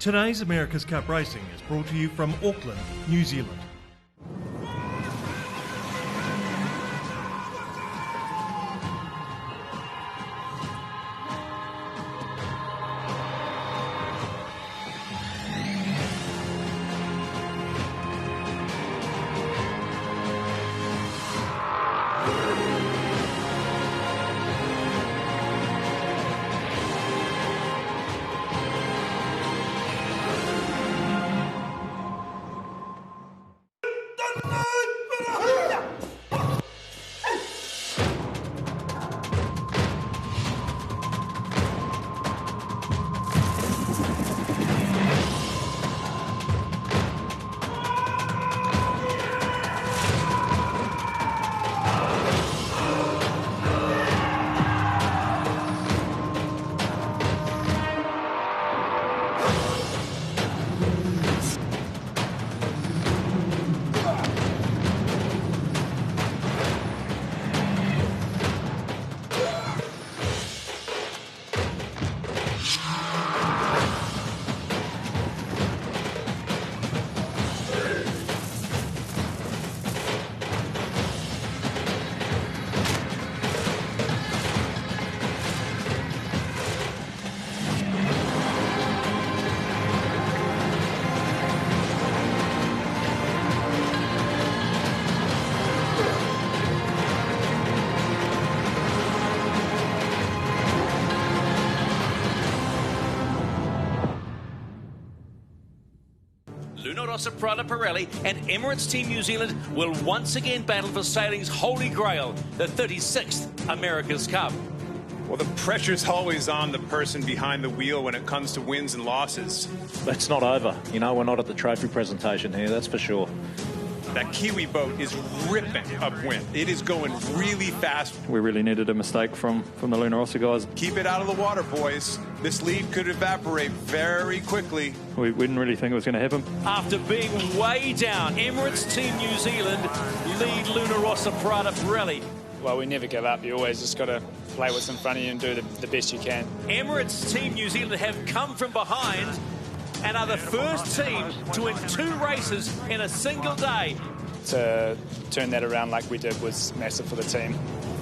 Today's America's Cup Racing is brought to you from Auckland, New Zealand. Prada Pirelli and Emirates Team New Zealand will once again battle for sailing's holy grail, the 36th America's Cup. Well, the pressure's always on the person behind the wheel when it comes to wins and losses. It's not over. You know, we're not at the trophy presentation here, that's for sure. That Kiwi boat is ripping upwind. It is going really fast. We really needed a mistake from the Luna Rossa guys. Keep it out of the water, boys. This lead could evaporate very quickly. We didn't really think it was going to happen. After being way down, Emirates Team New Zealand lead Luna Rossa Prada Pirelli. Well, we never give up. You always just got to play what's in front of you and do the best you can. Emirates Team New Zealand have come from behind and are the first team to win 2 races in a single day. To turn that around like we did was massive for the team.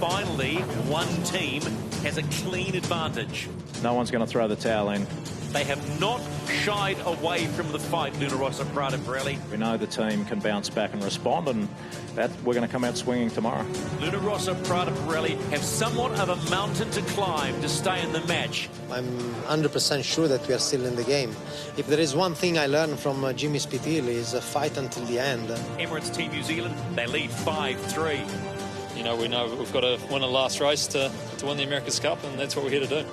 Finally, one team has a clean advantage. No one's going to throw the towel in. They have not shied away from the fight, Luna Rossa Prada Pirelli. We know the team can bounce back and respond, and that we're going to come out swinging tomorrow. Luna Rossa Prada Pirelli have somewhat of a mountain to climb to stay in the match. I'm 100% sure that we are still in the game. If there is one thing I learned from Jimmy Spithill is fight until the end. Emirates Team New Zealand, they lead 5-3. You know, we know we've got to win a last race to win the America's Cup, and that's what we're here to do.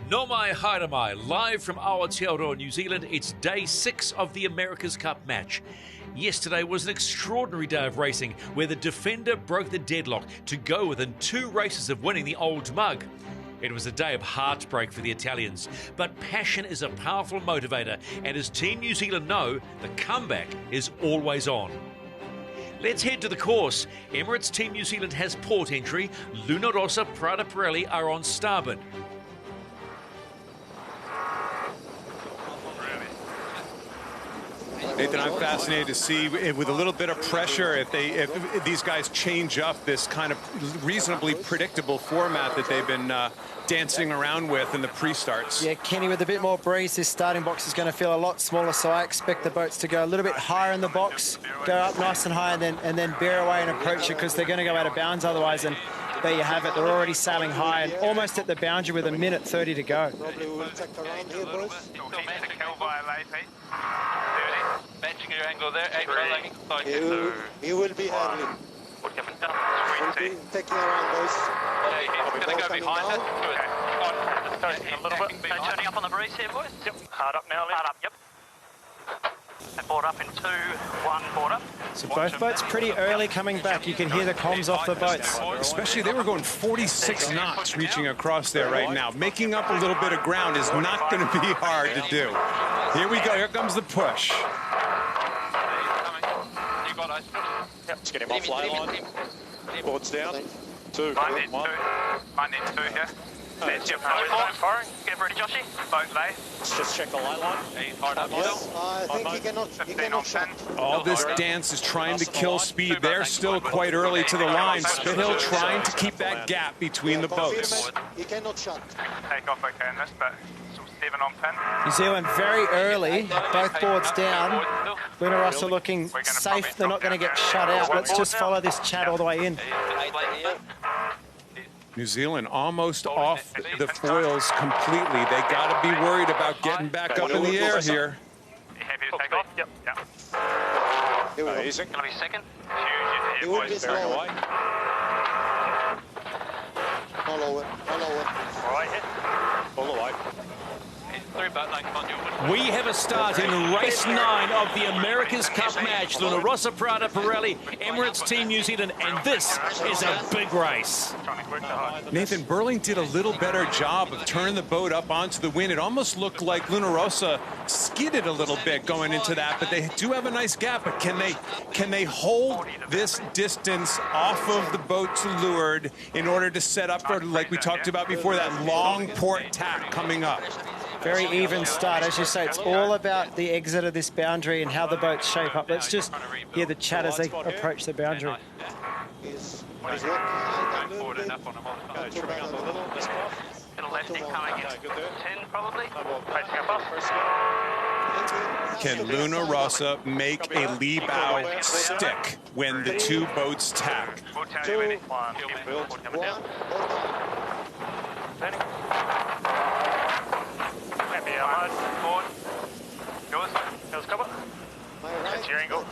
No mai haere mai, live from Aotearoa, New Zealand. It's day 6 of the America's Cup match. Yesterday was an extraordinary day of racing where the defender broke the deadlock to go within 2 races of winning the Old Mug. It was a day of heartbreak for the Italians, but passion is a powerful motivator, and as Team New Zealand know, the comeback is always on. Let's head to the course. Emirates Team New Zealand has port entry. Luna Rossa Prada Pirelli are on starboard. Nathan, I'm fascinated to see, with a little bit of pressure, if these guys change up this kind of reasonably predictable format that they've been dancing around with in the pre-starts. Yeah, Kenny, with a bit more breeze, this starting box is going to feel a lot smaller, so I expect the boats to go a little bit higher in the box, go up nice and high, and then bear away and approach it, because they're going to go out of bounds otherwise. And there you have it. They're already sailing high and almost at the boundary with 1:30 to go. Matching your angle there, 8 rolling. You will be early. Taking around those. He's going to go behind us. A little bit. Turning up on the breeze here, boys. Yep. Hard up now. Hard up, yep. And board up in 2, 1, board up. So both boats pretty early coming back. You can hear the comms off the boats. Especially, they were going 46 knots reaching across there right now. Making up a little bit of ground is not going to be hard to do. Here we go. Here comes the push. You got us. Let's get him off line. Boards down. Two. Might need two here. There's your firing. Get ready, Joshy. Boat lay. Let's just check the light line. I think he cannot shut. All this dance is trying to kill speed. They're still quite early to the line. Spithill trying to keep that gap between the boats. He cannot shut. Take off okay in this, but 7 on pin. New Zealand very early, both boards down. Luna Rossa looking safe. They're not going to get shut out. Let's just follow this chat all the way in. New Zealand almost off the foils completely. They got to be worried about getting back up in the air here. Happy to take off? Yep. Easy. Gonna be second. He will be slow. Follow it. Right here. All the way. We have a start in race 9 of the America's Cup match. Luna Rossa, Prada, Pirelli, Emirates Team New Zealand, and this is a big race. Nathan, Burling did a little better job of turning the boat up onto the wind. It almost looked like Luna Rossa skidded a little bit going into that, but they do have a nice gap. But can they hold this distance off of the boat to leeward in order to set up for, like we talked about before, that long port tack coming up? Very even start. As you say, it's all about the exit of this boundary and how the boats shape up. Let's just hear the chat as they approach the boundary. Little lefty coming in 10 probably. Facing up off. Can Luna Rossa make a lee bow stick when the two boats tack? We'll tell you when it's one. Coming down. Turning. Maybe hard. Forward. Yours cover. That's your angle.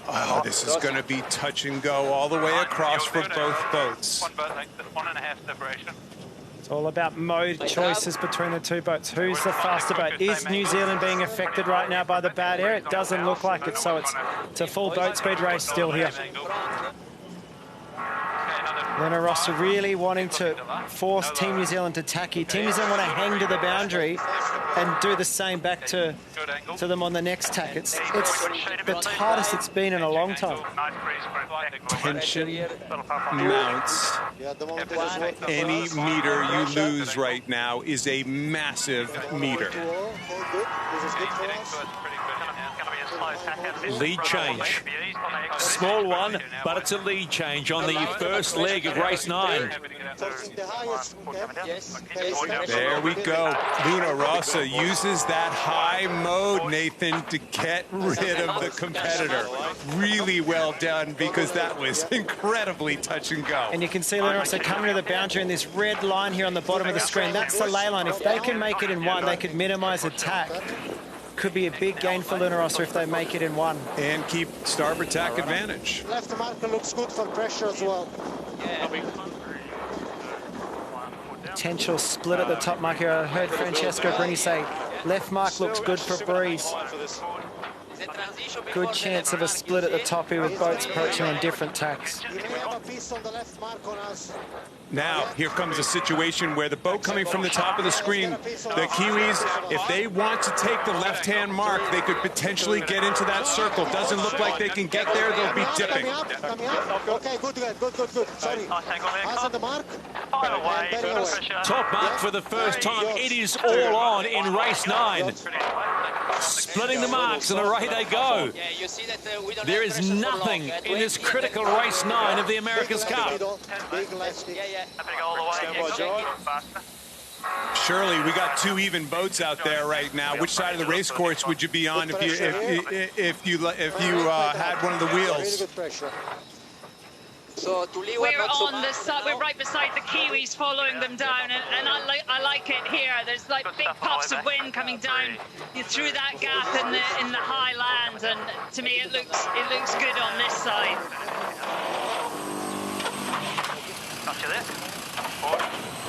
Oh, this is going to be touch and go all the way across for both boats. 1.5 separation. It's all about mode choices between the two boats. Who's the faster boat? Is New Zealand being affected right now by the bad air? It doesn't look like it, so it's a full boat speed race still here. Luna Rossa really wanting to force Team New Zealand to tack here. Team New Zealand want to hang to the boundary and do the same back to them on the next tack. It's the tightest it's been in a long time. Tension mounts. Any meter you lose right now is a massive meter. Lead change. Small one, but it's a lead change on the first leg of race 9. There we go. Luna Rossa uses that high mode, Nathan, to get rid of the competitor. Really well done, because that was incredibly touch and go. And you can see Luna Rossa coming to the boundary in this red line here on the bottom of the screen. That's the lay line. If they can make it in one, they could minimize attack. Could be a big gain for Luna Rossa if they make it in one. And keep starboard tack advantage. Left marker looks good for pressure as well. Potential split at the top mark here. I heard Francesco Brini say left mark looks good for breeze. Good chance of a split at the top here with boats approaching on different tacks. Now, here comes a situation where the boat coming from the top of the screen, the Kiwis, if they want to take the left-hand mark, they could potentially get into that circle. Doesn't look like they can get there. They'll be dipping. Okay, good. Sorry. Has the mark? Top mark for the first time. It is all on in race 9. Splitting the marks, and away they go. There is nothing in this critical race 9 of the America's Cup. Shirley, we got two even boats out there right now. Which side of the race course would you be on if you had one of the wheels? We're on the side. We're right beside the Kiwis, following them down, and I like it here. There's like big puffs of wind coming down through that gap in the high land, and to me it looks good on this side.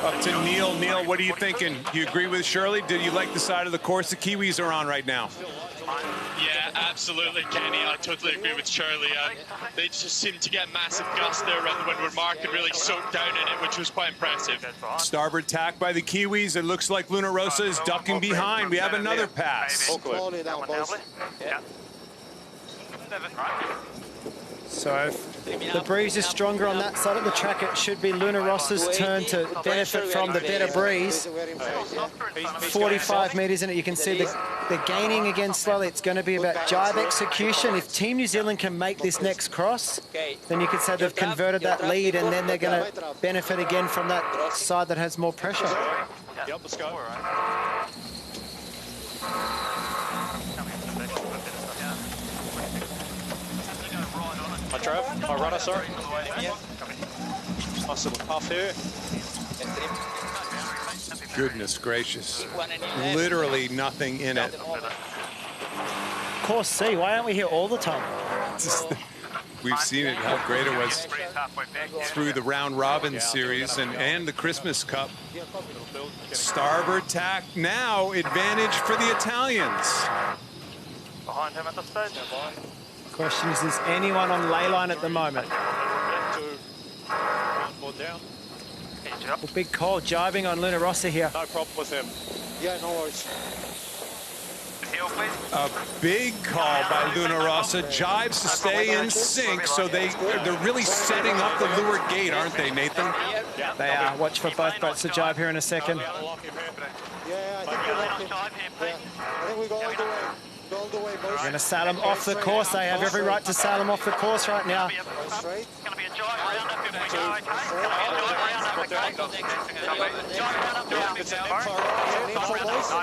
Up to Neil. Neil, what are you thinking? Do you agree with Shirley? Do you like the side of the course the Kiwis are on right now? Yeah, absolutely, Kenny. I totally agree with Shirley. They just seemed to get massive gusts there around the windward mark and really soaked down in it, which was quite impressive. Starboard tack by the Kiwis. It looks like Luna Rossa is ducking behind. We have another pass. So if the breeze is stronger on that side of the track, it should be Luna Rossa's turn to benefit from the better breeze. 45 metres in it, you can see they're gaining again slowly. It's going to be about jibe execution. If Team New Zealand can make this next cross, then you could say they've converted that lead, and then they're going to benefit again from that side that has more pressure. Yep, let's go. Hi, Trav. Hi, Rudder, sorry. Nice little puff here. Goodness gracious. Literally nothing in it. Course C, why aren't we here all the time? We've seen it, how great it was through the round robin series and the Christmas Cup. Starboard tack now, advantage for the Italians. Behind him at the stage. Question is anyone on ley line at the moment? Well, big call, jibing on Luna Rossa here. No problem with him. Yeah, no worries. A big call by Luna Rossa, jibes to stay in sync, so they're really setting up the leeward gate, aren't they, Nathan? They are. Watch for both boats to jibe here in a second. Yeah, I think we go all the way. All the way, boys. They're going to sail them off the course. They have every right to sail them off the course right now. It's going to be a jibe round up if we go, okay? It's going to be a jibe round up, okay? Jibe round up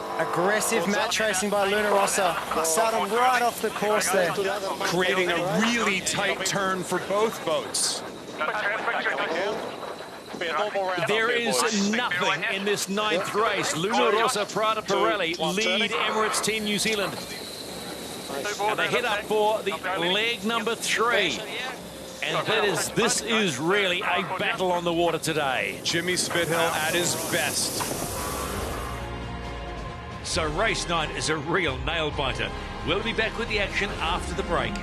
now. Aggressive match racing by Luna Rossa. Sailed them right off the course there. Creating a really tight turn for both boats. There is nothing in this ninth race. Luna Rossa, Prada Pirelli lead Emirates Team New Zealand. And they head up for the leg number 3. And this is really a battle on the water today. Jimmy Spithill at his best. So race 9 is a real nail-biter. We'll be back with the action after the break.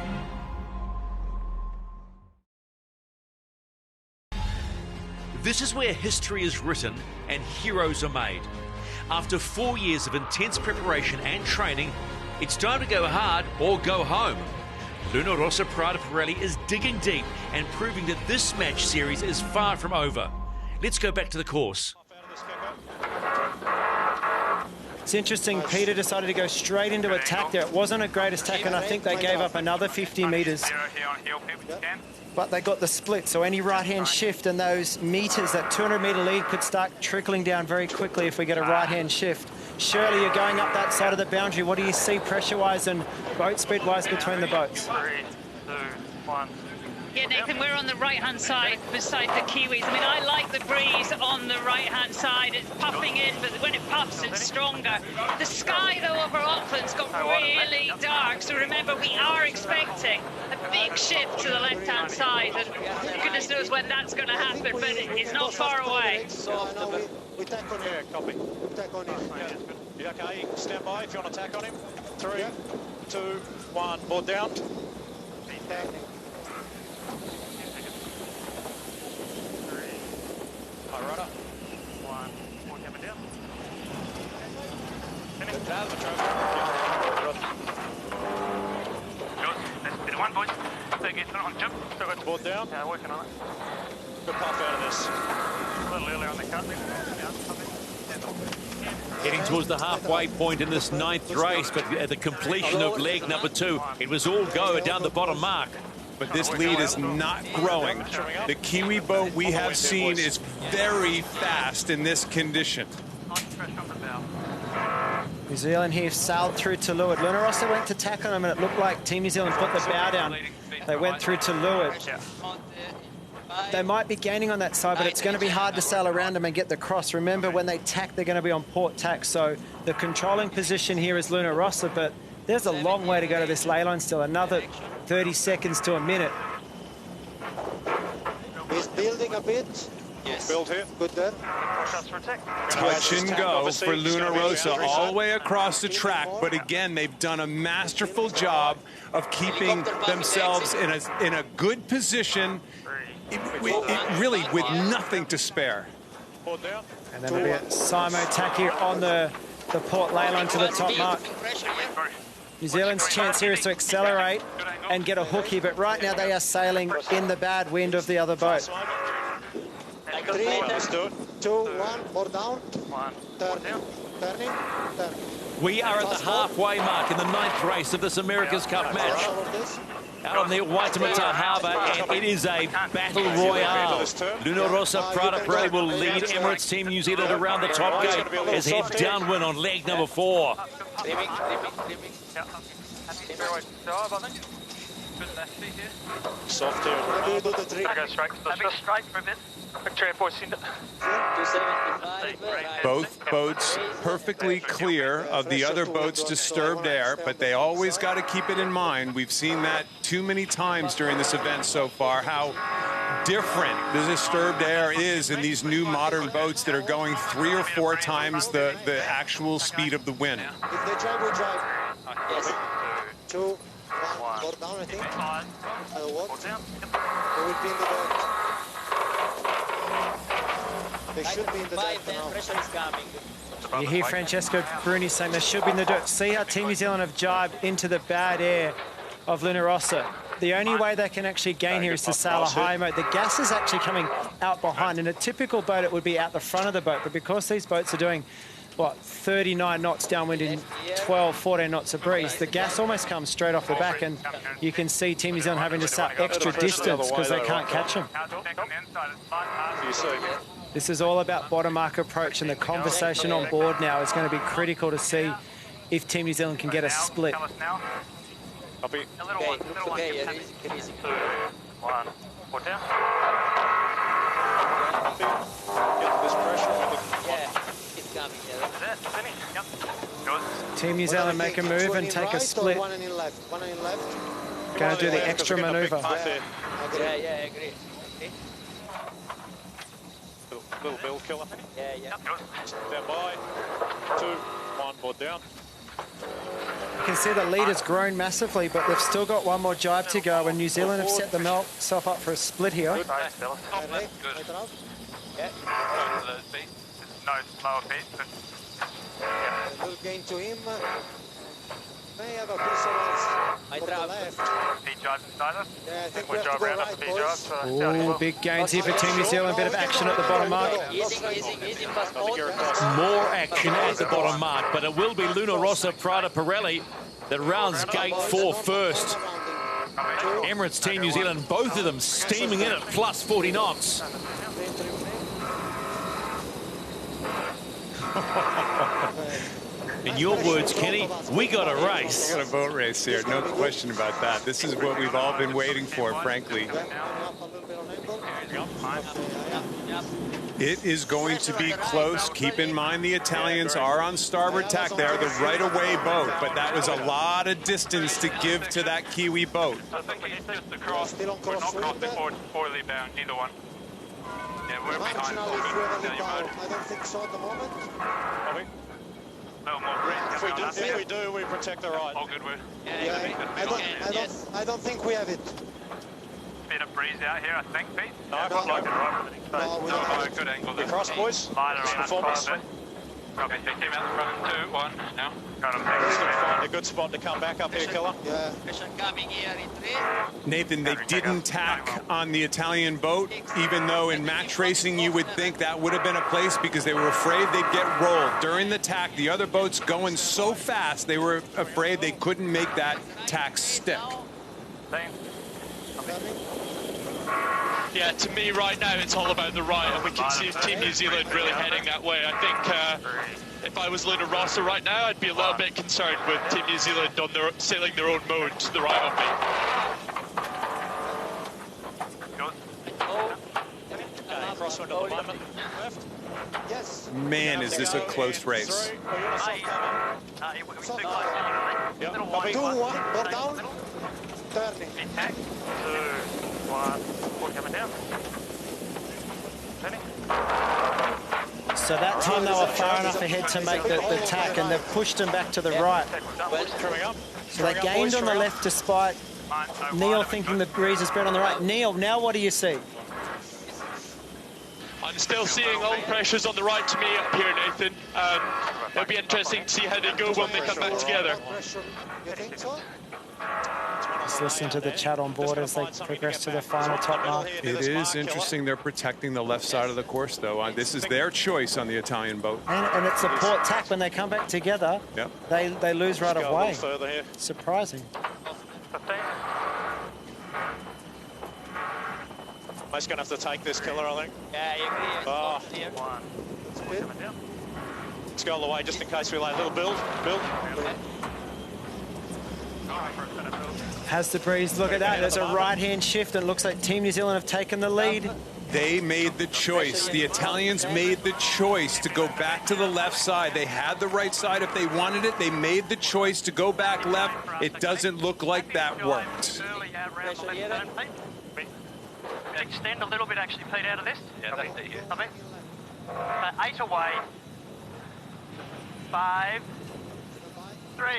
This is where history is written and heroes are made. After 4 years of intense preparation and training, it's time to go hard or go home. Luna Rossa Prada Pirelli is digging deep and proving that this match series is far from over. Let's go back to the course. It's interesting, Peter decided to go straight into attack there. It wasn't a great attack, and I think they gave up another 50 metres. But they got the split, so any right-hand shift and those metres, that 200-metre lead could start trickling down very quickly if we get a right-hand shift. Shirley, you're going up that side of the boundary. What do you see pressure-wise and boat speed-wise between the boats? 3, 2, 1. Yeah, Nathan, we're on the right-hand side beside the Kiwis. I mean, I like the breeze on the right-hand side. It's puffing in, but when it puffs, it's stronger. The sky, though, over Auckland's got really dark. So remember, we are expecting a big shift to the left-hand side. And goodness knows when that's going to happen, but it's not far away. We tack on him. Copy. We tack on him. Yeah, okay, stand by if you want to tack on him. 3, 2, 1, board down. Hi, rudder. 1, board coming down. Good. Bit of 1, boys. Take it on jump. Still got the board down. Yeah, working on it. Good puff out of this. A little earlier on the cut. Heading towards the halfway point in this ninth race, but at the completion of leg number 2, it was all go down the bottom mark. But this lead is not growing. The Kiwi boat we have seen is very fast in this condition. New Zealand here sailed through to leeward. Luna Rossa went to tack on them, and it looked like Team New Zealand put the bow down. They went through to leeward. They might be gaining on that side, but it's going to be hard to sail around them and get the cross. Remember, when they tack, they're going to be on port tack. So the controlling position here is Luna Rossa, but there's a long way to go to this ley line still. Another 30 seconds to a minute. He's building a bit. Yes. Build here. Good there. Touch and go for Luna Rossa all the way across the track. But again, they've done a masterful job of keeping themselves in a good position, really with nothing to spare. And then it'll be a Simo tack here on the port ley line to the top mark. New Zealand's chance here is to accelerate. and get a hook here. But right now they are sailing in the bad wind of the other boat. 3, 2, 1, more down. Turning. We are at the halfway mark in the 9th race of this America's Cup match. Out on the Waitemata Harbour, and it is a battle royale. Luna Rossa Prada Cup will lead Emirates Team New Zealand around the top gate as head downwind on leg number 4. Soft here. Go straight for a bit. Both boats perfectly clear of the other boat's disturbed air, but they always got to keep it in mind. We've seen that too many times during this event so far, how different the disturbed air is in these new modern boats that are going 3 or 4 times the actual speed of the wind. If they drive, we drive. Yes. 2, 1, more down, I think. What? They will be in the boat. They should be in the dirt now. You hear Francesco Bruni saying they should be in the dirt. See how Team New Zealand have jibed into the bad air of Luna Rossa. The only way they can actually gain here is to sail a high mode. The gas is actually coming out behind. In a typical boat, it would be out the front of the boat. But because these boats are doing, what, 39 knots downwind in 12, 14 knots of breeze, the gas almost comes straight off the back. And you can see Team New Zealand having to sail extra distance because they can't catch them. This is all about bottom mark approach, and the conversation on board now is going to be critical to see if Team New Zealand can get a split. Copy. Okay, easy. 2, 1, put down. Get this pressure. Yeah, it's coming. Team New Zealand make a move and take a split. One in left. Going to do the extra maneuver. Yeah, I agree. Little bill killer. Yeah. Stand by. 2, 1, board down. You can see the lead has grown massively, but they've still got one more jibe to go, and New Zealand have set themselves up for a split here. Good. Yeah. No, slower feet. A little gain to him. May have a piece of us for the left. Feet jibes inside us. Yeah, I think we have to go right, boys. Oh, big gains here for Team New Zealand. Bit of action at the bottom mark. Easy, fast boat. More action at the bottom mark, but it will be Luna Rossa Prada Pirelli that rounds gate 4 first. Emirates Team New Zealand, both of them steaming in at plus 40 knots. In your words, Kenny, we got a race. We got a boat race here, no question about that. This is what we've all been waiting for, frankly. It is going to be close. Keep in mind the Italians are on starboard tack. They're the right-of-way boat, but that was a lot of distance to give to that Kiwi boat. I think we need to cross. We're not crossing poorly bound, neither one. Yeah, we're behind. I don't think so at the moment. No more breeze. If we do, we protect the right. All good, I don't think we have it. Bit of breeze out here, I think, Pete. No, yeah, no, good angle there. We cross, boys. Lighter on that Performance. side. Copy, they came out the front in 2, 1, now. Got him. Find a good spot to come back up here, Killer. Yeah. Coming here in 3. Nathan, they didn't tack on the Italian boat, even though in match racing you would think that would have been a place because they were afraid they'd get rolled. During the tack, the other boats going so fast, they were afraid they couldn't make that tack stick. Yeah, to me right now it's all about the right, and we can see Team New Zealand really heading that way. I think if I was Luna Rossa right now, I'd be a little bit concerned with Team New Zealand on sailing their own mode to the right of me. Crosswind at the moment. Left. Yes. Man, is this a close race. 2, 1, more down. Turning. 2, 1, coming down. So that time they were far enough ahead to make the tack, and they've pushed them back to the right. So they gained on the left despite Neil thinking the breeze is better on the right. Neil, now what do you see? I'm still seeing all pressures on the right to me up here, Nathan. It'll be interesting to see how they go when they come back together. You think so? Just listen to the chat on board as they progress to the final top mark. It is interesting they're protecting the left side of the course, though. This is their choice on the Italian boat. And it's a port tack. When they come back together, yep. they lose right away. Surprising. Mate's going to have to take this killer, I think. Yeah. Oh. Let's go all the way just in case we lay a little build. Has the breeze. Look at that. There's a right-hand shift, and it looks like Team New Zealand have taken the lead. They made the choice. The Italians made the choice to go back to the left side. They had the right side if they wanted it. They made the choice to go back left. It doesn't look like that worked. Extend a little bit, actually, Pete, out of this. Yeah, that's it, yeah. 8 away. 5, 3, 2, 1,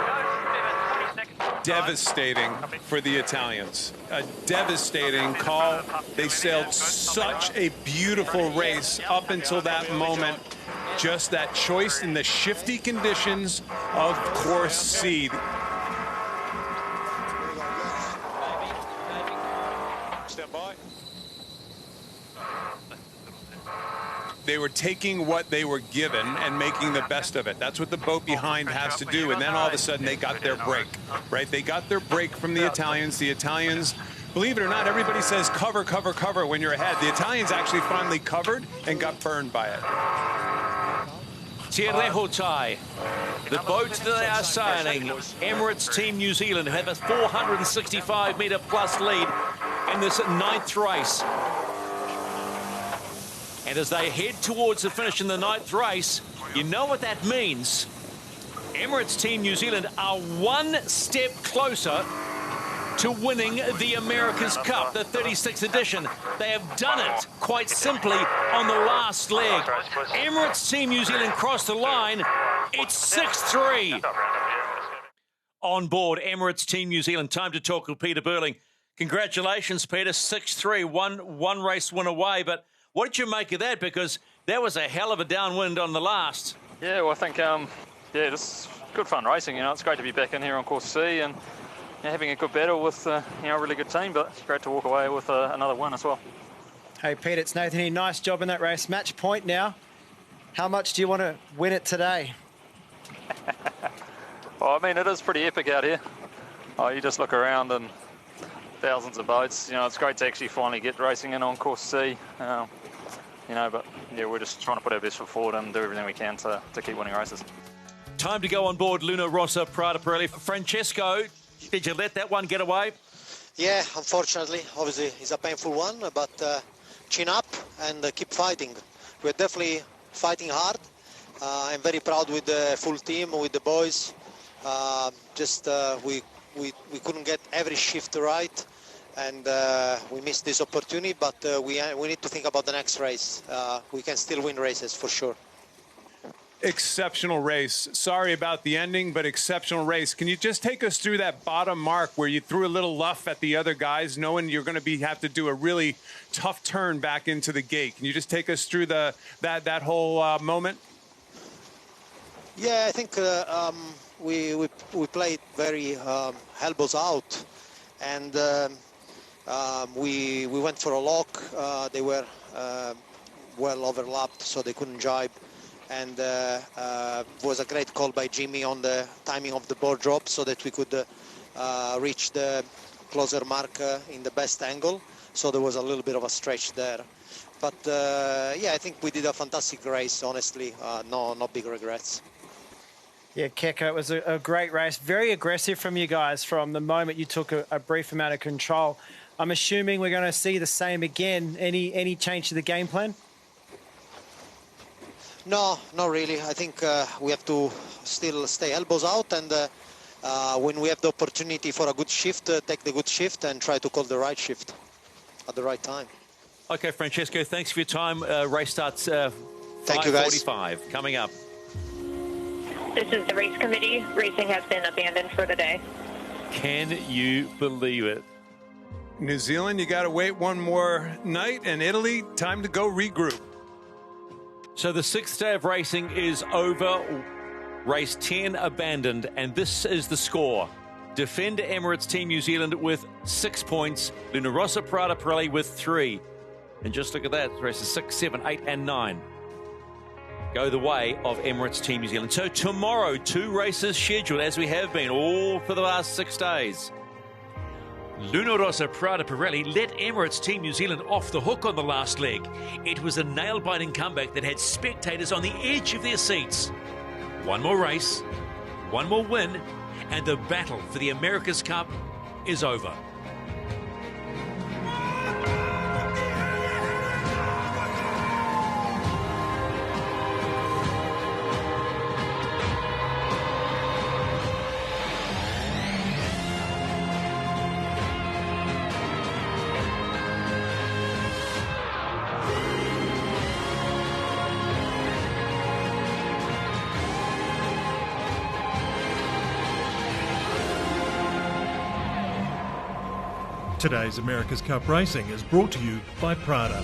go. 7, 20 seconds. Devastating for the Italians. A devastating call. They sailed such a beautiful race up until that moment. Just that choice in the shifty conditions of course C. They were taking what they were given and making the best of it. That's what the boat behind has to do. And then all of a sudden they got their break, right? They got their break from the Italians. The Italians, believe it or not, everybody says cover, cover, cover when you're ahead. The Italians actually finally covered and got burned by it. Tirehotai, the boat that they are sailing, Emirates Team New Zealand, have a 465-metre plus lead in this 9th race. And as they head towards the finish in the 9th race, you know what that means. Emirates Team New Zealand are one step closer to winning the America's Cup, the 36th edition. They have done it quite simply on the last leg. Emirates Team New Zealand crossed the line. It's 6-3. On board, Emirates Team New Zealand. Time to talk with Peter Burling. Congratulations, Peter. 6-3, one race win away. But what did you make of that? Because that was a hell of a downwind on the last. Yeah, well, I think, yeah, just good fun racing. You know, it's great to be back in here on course C and having a good battle with, a really good team. But it's great to walk away with another win as well. Hey, Pete, it's Nathan here. Nice job in that race. Match point now. How much do you want to win it today? Well, I mean, it is pretty epic out here. Oh, you just look around and thousands of boats. You know, it's great to actually finally get racing in on course C. But yeah, we're just trying to put our best foot forward and do everything we can to keep winning races. Time to go on board Luna Rossa, Prada Pirelli. Francesco, did you let that one get away? Yeah, unfortunately. Obviously, it's a painful one, but chin up and keep fighting. We're definitely fighting hard. I'm very proud with the full team, with the boys. We couldn't get every shift right, and we missed this opportunity, but we need to think about the next race. We can still win races for sure. Exceptional race. Sorry about the ending, but exceptional race. Can you just take us through that bottom mark where you threw a little luff at the other guys, knowing you're going to have to do a really tough turn back into the gate? Can you just take us through that whole moment? Yeah, I think we played very elbows out, and we went for a lock. They were well overlapped, so they couldn't jibe. And it was a great call by Jimmy on the timing of the board drop so that we could reach the closer mark in the best angle. So there was a little bit of a stretch there. But yeah, I think we did a fantastic race, honestly. No big regrets. Yeah, Keko, it was a great race. Very aggressive from you guys from the moment you took a brief amount of control. I'm assuming we're going to see the same again. Any change to the game plan? No, not really. I think we have to still stay elbows out, and when we have the opportunity for a good shift, take the good shift and try to call the right shift at the right time. Okay, Francesco, thanks for your time. Race starts 5:45 coming up. This is the race committee. Racing has been abandoned for the day. Can you believe it? New Zealand, you got to wait one more night, and Italy, time to go regroup. So the 6th day of racing is over. Race 10 abandoned, and this is the score. Defender Emirates Team New Zealand with 6 points. Luna Rossa Prada Pirelli with 3. And just look at that, races 6, 7, 8 and 9 go the way of Emirates Team New Zealand. So tomorrow, 2 races scheduled, as we have been all for the last 6 days. Luna Rossa Prada Pirelli let Emirates Team New Zealand off the hook on the last leg. It was a nail-biting comeback that had spectators on the edge of their seats. One more race, one more win, and the battle for the America's Cup is over. Today's America's Cup Racing is brought to you by Prada.